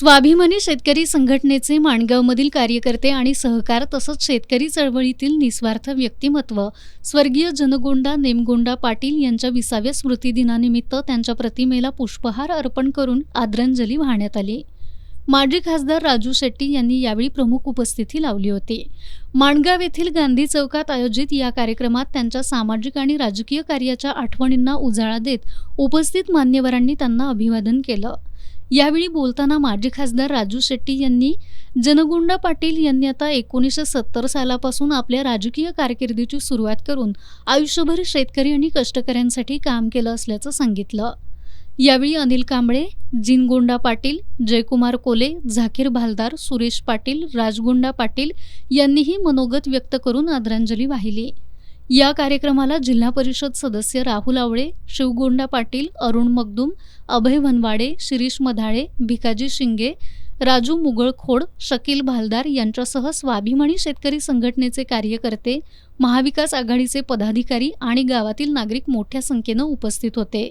स्वाभिमानी शेतकरी संघटनेचे माणगावमधील कार्यकर्ते आणि सहकार तसंच शेतकरी चळवळीतील निस्वार्थ व्यक्तिमत्व स्वर्गीय जनगोंडा नेमगोंडा पाटील यांच्या 20व्या स्मृतिदिनानिमित्त त्यांच्या प्रतिमेला पुष्पहार अर्पण करून आदरांजली वाहण्यात आली। माजी खासदार राजू शेट्टी यांनी यावेळी प्रमुख उपस्थिती लावली होती। माणगाव येथील गांधी चौकात आयोजित या कार्यक्रमात त्यांच्या सामाजिक आणि राजकीय कार्याच्या आठवणींना उजाळा देत उपस्थित मान्यवरांनी त्यांना अभिवादन केलं। यावेळी बोलताना माजी खासदार राजू शेट्टी यांनी जनगोंडा पाटील यांनी आता 1970 सालापासून आपल्या राजकीय कारकिर्दीची सुरुवात करून आयुष्यभर शेतकरी आणि कष्टकऱ्यांसाठी काम केलं असल्याचं सांगितलं। यावेळी अनिल कांबळे, जिनगोंडा पाटील, जयकुमार कोले, झाकीर भालदार, सुरेश पाटील, राजगोंडा पाटील यांनीही मनोगत व्यक्त करून आदरांजली वाहिली। या कार्यक्रमाला जिल्हा परिषद सदस्य राहुल आवळे, शिवगोंडा पाटील, अरुण मगदूम, अभय वनवाडे, शिरीष मधाळे, भिकाजी शिंगे, राजू मुगळखोड, शकील भालदार यांच्यासह स्वाभिमानी शेतकरी संघटनेचे कार्यकर्ते, महाविकास आघाडीचे पदाधिकारी आणि गावातील नागरिक मोठ्या संख्येने उपस्थित होते।